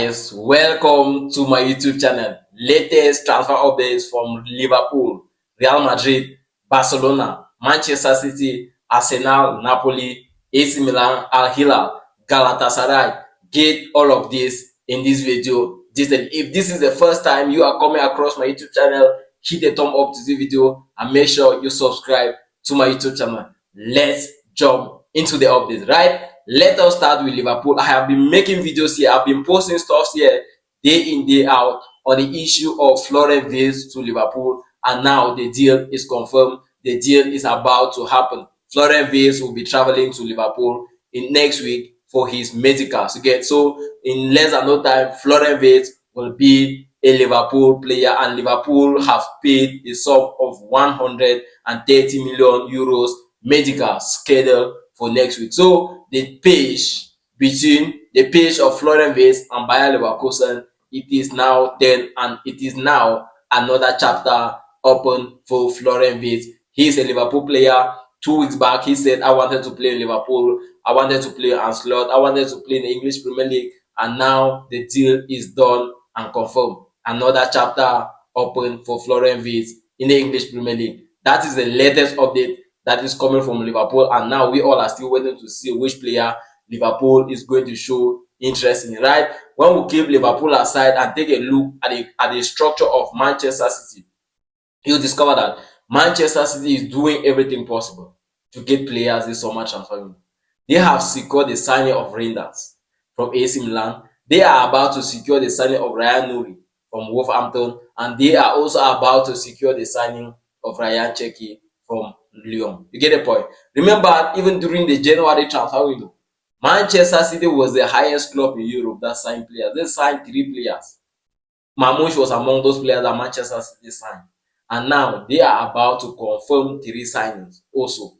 Guys, welcome to my YouTube channel. Latest transfer updates from Liverpool, Real Madrid, Barcelona, Manchester City, Arsenal, Napoli, AC Milan, Al Hilal, Galatasaray. Get all of this in this video. If this is the first time you are coming across my YouTube channel, hit the thumb up to this video and make sure you subscribe to my YouTube channel. Let's jump into the updates, right? Let us start with Liverpool. I have been making videos here. I've been posting stuff here day in, day out on the issue of Florian Wirtz to Liverpool, and now the deal is confirmed. The deal is about to happen. Florian Wirtz will be traveling to Liverpool in next week for his medicals. Okay, so in less than no time, Florian Wirtz will be a Liverpool player, and Liverpool have paid a sum of 130 million euros medical schedule for next week. So the page of Florian Wirtz and Bayer Leverkusen, it is now 10, and it is now another chapter open for Florian Wirtz. He's a Liverpool player. 2 weeks back, he said, I wanted to play in Liverpool. I wanted to play in Slot. I wanted to play in the English Premier League. And now the deal is done and confirmed. Another chapter open for Florian Wirtz in the English Premier League. That is the latest update that is coming from Liverpool, and now we all are still waiting to see which player Liverpool is going to show interest in, right? When we keep Liverpool aside and take a look at the structure of Manchester City, you'll discover that Manchester City is doing everything possible to get players this summer transfer window. They have secured the signing of Reinders from AC Milan. They are about to secure the signing of Ryan Nuri from Wolverhampton, and they are also about to secure the signing of Ryan Cherki from Lyon. You get the point? Remember, even during the January transfer window, Manchester City was the highest club in Europe that signed players. They signed 3 players. Mamouche was among those players that Manchester City signed. And now they are about to confirm 3 signings also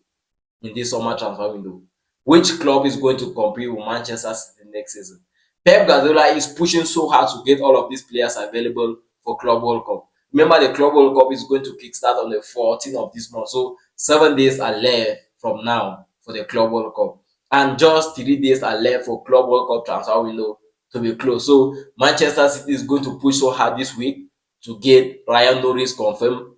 in this summer transfer window. Which club is going to compete with Manchester City next season? Pep Guardiola is pushing so hard to get all of these players available for Club World Cup. Remember, the Club World Cup is going to kickstart on the 14th of this month. So 7 days are left from now for the Club World Cup. And just 3 days are left for Club World Cup transfer window to be closed. So Manchester City is going to push so hard this week to get Ryan Norris confirmed,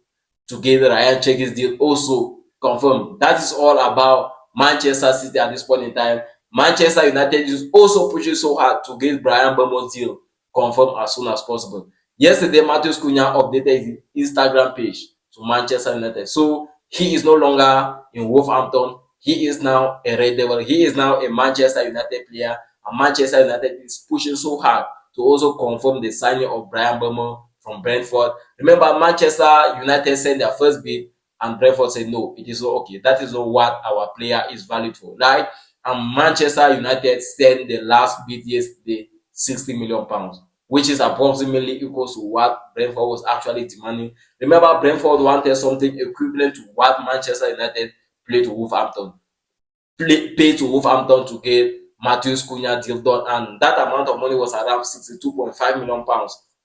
to get Ryan Cherki's deal also confirmed. That is all about Manchester City at this point in time. Manchester United is also pushing so hard to get Bryan Mbeumo's deal confirmed as soon as possible. Yesterday, Matheus Cunha updated his Instagram page to Manchester United. So he is no longer in Wolverhampton. He is now a Red Devil. He is now a Manchester United player. And Manchester United is pushing so hard to also confirm the signing of Bryan Mbeumo from Brentford. Remember, Manchester United sent their first bid, and Brentford said, no, it is not okay. That is not what our player is valued for, right? And Manchester United sent the last bid yesterday, £60 million, which is approximately equals to what Brentford was actually demanding. Remember, Brentford wanted something equivalent to what Manchester United paid to Wolverhampton to get Matheus Cunha deal done, and that amount of money was around £62.5 million,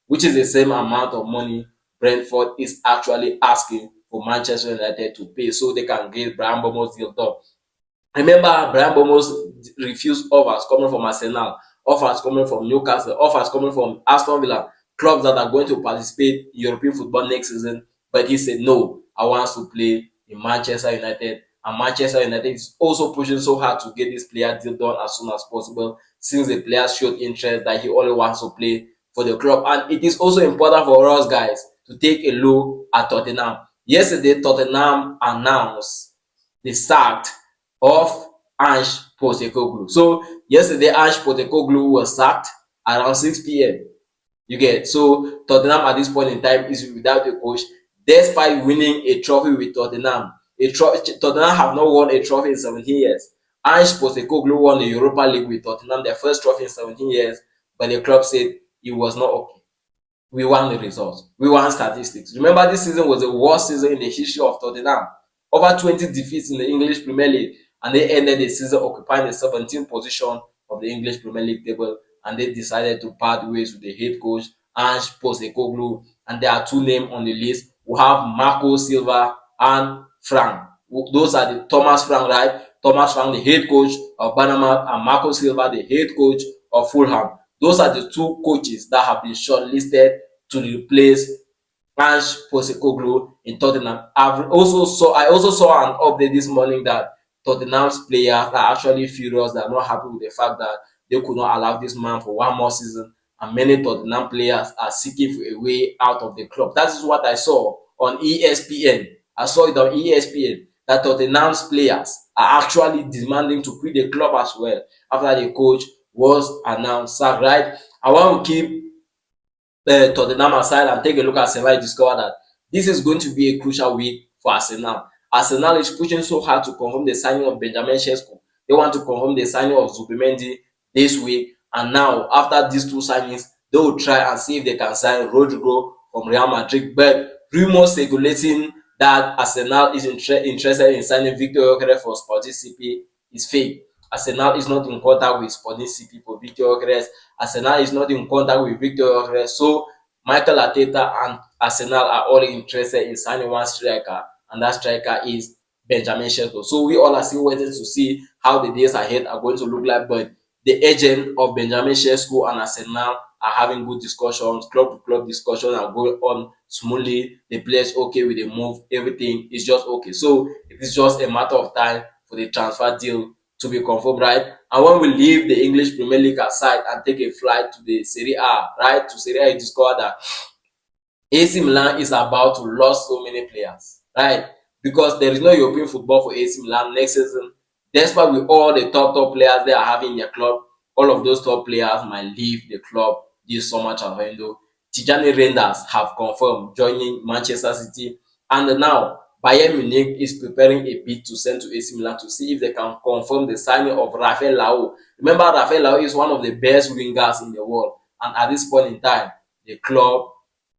which is the same amount of money Brentford is actually asking for Manchester United to pay so they can get Bryan Mbeumo's deal done. Remember, Bryan Mbeumo's refused offers coming from Arsenal, offers coming from Newcastle, offers coming from Aston Villa, clubs that are going to participate in European football next season. But he said, no, I want to play in Manchester United. And Manchester United is also pushing so hard to get this player deal done as soon as possible, since the player showed interest that he only wants to play for the club. And it is also important for us guys to take a look at Tottenham. Yesterday, Tottenham announced the sacked of Ange Postecoglou. So yesterday, Ange Postecoglou was sacked around 6 p.m. You get, so Tottenham at this point in time is without a coach, despite winning a trophy with Tottenham. Tottenham have not won a trophy in 17 years. Ange Postecoglou won the Europa League with Tottenham, their first trophy in 17 years, but the club said it was not okay. We won the results. We won statistics. Remember, this season was the worst season in the history of Tottenham. Over 20 defeats in the English Premier League, and they ended the season occupying the 17th position of the English Premier League table, and they decided to part ways with the head coach, Ange Postecoglou, and there are 2 names on the list. We have Marco Silva and Frank. Those are the Thomas Frank, right? Thomas Frank, the head coach of Panama, and Marco Silva, the head coach of Fulham. Those are the two coaches that have been shortlisted to replace Ange Postecoglou in Tottenham. I also saw an update this morning that Tottenham's players are actually furious. They are not happy with the fact that they could not allow this man for one more season, and many Tottenham players are seeking for a way out of the club. That is what I saw on ESPN. I saw it on ESPN that Tottenham's players are actually demanding to quit the club as well after the coach was announced sacked, right? I want to keep Tottenham aside and take a look at Arsenal, you discover that this is going to be a crucial week for Arsenal. Arsenal is pushing so hard to confirm the signing of Benjamin Sesko. They want to confirm the signing of Zubimendi this week. And now, after these two signings, they will try and see if they can sign Rodrigo from Real Madrid. But rumors circulating that Arsenal is interested in signing Victor Gyökeres for Sporting CP is fake. Arsenal is not in contact with Sporting CP for Victor Gyökeres. Arsenal is not in contact with Victor Gyökeres. So Michael Arteta and Arsenal are all interested in signing one striker, and that striker is Benjamin Sesko. So we all are still waiting to see how the days ahead are going to look like. But the agent of Benjamin Sesko and Arsenal are having good discussions, club to club discussions are going on smoothly. The players okay with the move, everything is just okay. So it is just a matter of time for the transfer deal to be confirmed, right? And when we leave the English Premier League aside and take a flight to the Serie A, right? To Serie A, you discover that AC Milan is about to lose so many players, right? Because there is no European football for AC Milan next season. Despite with all the top players they are having in their club, all of those top players might leave the club this summer transfer window. Tijani Reinders have confirmed joining Manchester City, and now Bayern Munich is preparing a bid to send to AC Milan to see if they can confirm the signing of Rafael Leao. Remember, Rafael Leao is one of the best wingers in the world, and at this point in time, the club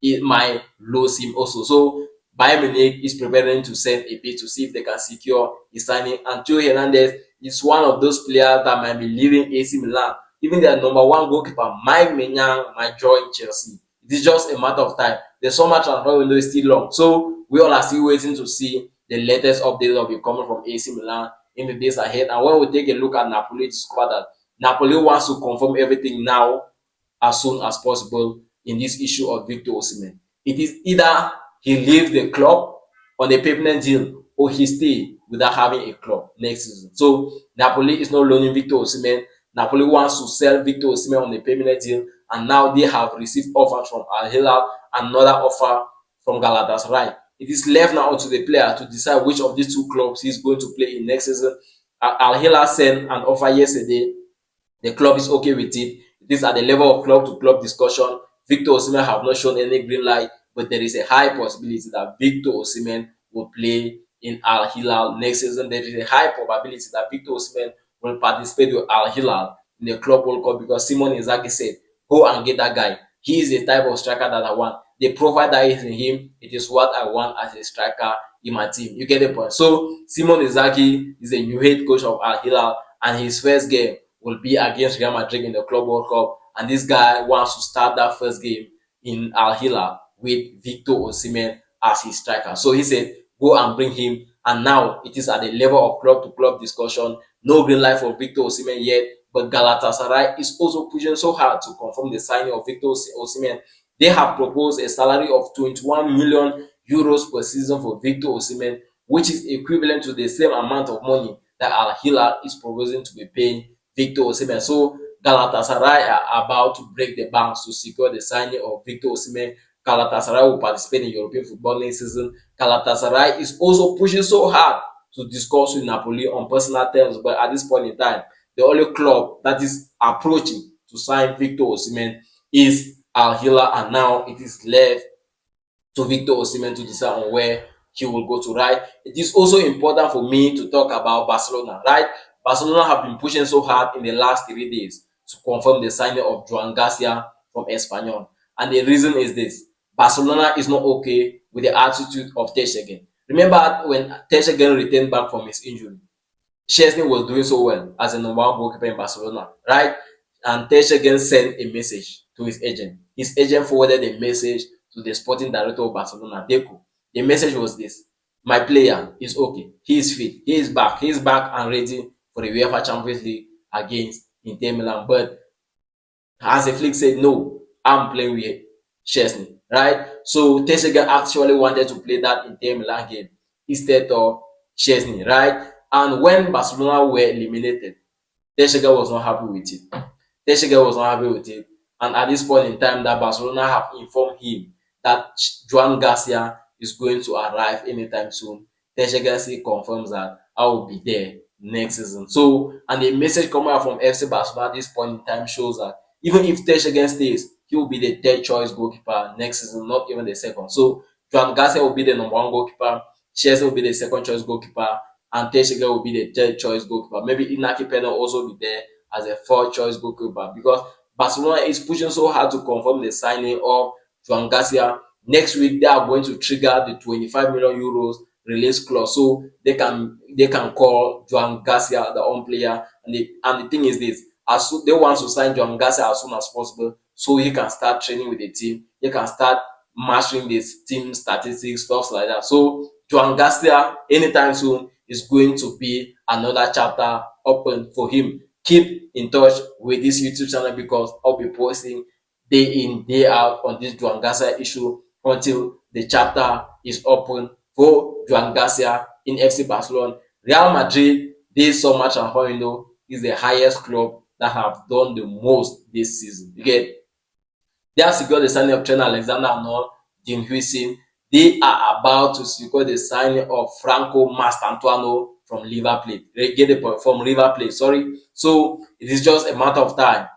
it might lose him also. So Bayern Munich is preparing to send a bid to see if they can secure his signing. And Theo Hernandez is one of those players that might be leaving AC Milan. Even their number one goalkeeper, Mike Maignan, might join Chelsea. It is just a matter of time. The summer transfer window is still long. So we all are still waiting to see the latest updates that will be coming from AC Milan in the days ahead. And when we take a look at Napoli, discover that Napoli wants to confirm everything now as soon as possible in this issue of Victor Osimhen. It is either he leaves the club on a permanent deal or he stay without having a club next season. So Napoli is not loaning Victor Osimhen. Napoli wants to sell Victor Osimhen on a permanent deal, and now they have received offers from Al Hilal, another offer from Galatasaray. It is left now to the player to decide which of these two clubs he's going to play in next season. Al Hilal sent an offer yesterday. The club is okay with it. It is at the level of club to club discussion. Victor Osimhen have not shown any green light, but there is a high possibility that Victor Osimhen will play in Al Hilal next season. There is a high probability that Victor Osimhen will participate with Al Hilal in the Club World Cup because Simon Inzaghi said, "Go and get that guy. He is the type of striker that I want. The profile that is in him, it is what I want as a striker in my team." You get the point. So Simon Inzaghi is a new head coach of Al Hilal, and his first game will be against Real Madrid in the Club World Cup. And this guy wants to start that first game in Al Hilal with Victor Osimhen as his striker. So he said, go and bring him. And now it is at the level of club to club discussion. No green light for Victor Osimhen yet, but Galatasaray is also pushing so hard to confirm the signing of Victor Osimhen. They have proposed a salary of 21 million euros per season for Victor Osimhen, which is equivalent to the same amount of money that Al Hilal is proposing to be paying Victor Osimhen. So Galatasaray are about to break the banks to secure the signing of Victor Osimhen. Galatasaray will participate in European football next season. Galatasaray is also pushing so hard to discuss with Napoli on personal terms, but at this point in time, the only club that is approaching to sign Victor Osimhen is Al Hilal, and now it is left to Victor Osimhen to decide on where he will go to, right? It is also important for me to talk about Barcelona, right? Barcelona have been pushing so hard in the last 3 days to confirm the signing of Joan Garcia from Espanyol. And the reason is this: Barcelona is not okay with the attitude of Ter Stegen. Remember when Ter Stegen returned back from his injury, Chesney was doing so well as a number one goalkeeper in Barcelona, right? And Ter Stegen sent a message to his agent. His agent forwarded a message to the sporting director of Barcelona, Deco. The message was this: my player is okay. He is fit. He is back. He is back and ready for the UEFA Champions League against Inter Milan. But As a Flick said, no, I'm playing with Chesney, right? So Teshega actually wanted to play that Inter Milan game instead of Chesney, right? And when Barcelona were eliminated, Teshega was not happy with it. Teshega was not happy with it. And at this point in time, that Barcelona have informed him that Joan Garcia is going to arrive anytime soon. Teshega still confirms that I will be there next season. So, and the message coming out from FC Barcelona at this point in time shows that even if Teshega stays, he will be the third choice goalkeeper next season, not even the second. So, Joan Garcia will be the number one goalkeeper, Chelsea will be the second choice goalkeeper, and Teshega will be the third choice goalkeeper. Maybe Inaki Pena will also be there as a fourth choice goalkeeper because Barcelona is pushing so hard to confirm the signing of Joan Garcia. Next week, they are going to trigger the 25 million euros release clause, so they can call Joan Garcia the own player. And the thing is this: as soon, they want to sign Joan Garcia as soon as possible, so he can start training with the team. He can start mastering this team statistics, stuff like that. So Joan Garcia, anytime soon, is going to be another chapter open for him. Keep in touch with this YouTube channel because I'll be posting day in, day out on this Joan Garcia issue until the chapter is open for Joan Garcia in FC Barcelona. Real Madrid this summer transfer window is the highest club that have done the most this season. You get, they have secured the signing of Trent Alexander-Arnold, Dean Huijsen. They are about to secure the signing of Franco Mastantuono from River Plate. Get the point, from River Plate, sorry. So it is just a matter of time.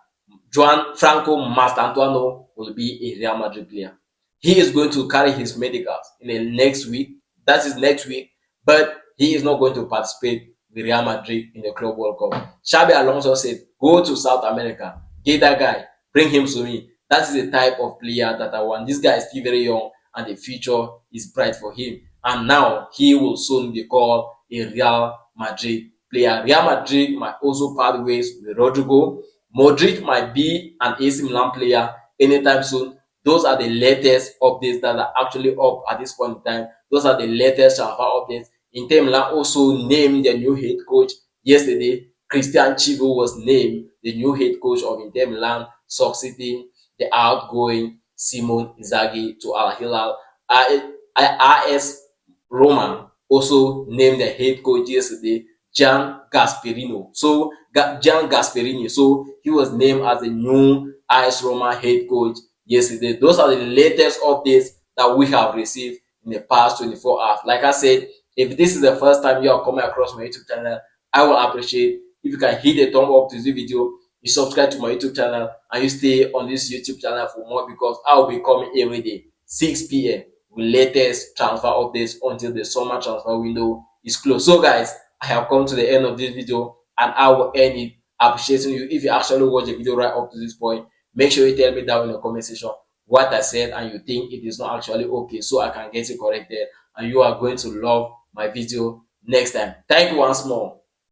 Juan Franco Mastantuono will be a Real Madrid player. He is going to carry his medicals in the next week. That is next week, but he is not going to participate with Real Madrid in the Club World Cup. Xabi Alonso said, "Go to South America, get that guy, bring him to me. That is the type of player that I want. This guy is still very young, and the future is bright for him. And now he will soon be called a Real Madrid player. Real Madrid might also part ways with Rodrigo. Modric might be an AC Milan player anytime soon. Those are the latest updates that are actually up at this point in time. Those are the latest transfer updates. Inter Milan also named their new head coach yesterday. Christian Chivo was named the new head coach of Inter Milan, succeeding the outgoing Simon Inzaghi to Al Hilal. AS Roma also named the head coach yesterday, Gian Gasperini. So he was named as the new AS Roma head coach yesterday. Those are the latest updates that we have received in the past 24 hours. Like I said, if this is the first time you are coming across my YouTube channel, I will appreciate if you can hit the thumb up to this video, you subscribe to my YouTube channel, and you stay on this YouTube channel for more because I will be coming every day, 6 p.m. with latest transfer updates until the summer transfer window is closed. So guys, I have come to the end of this video and I will end it appreciating you. If you actually watch the video right up to this point, make sure you tell me down in the comment section what I said and you think it is not actually okay, so I can get it corrected and you are going to love my video next time. Thank you once more.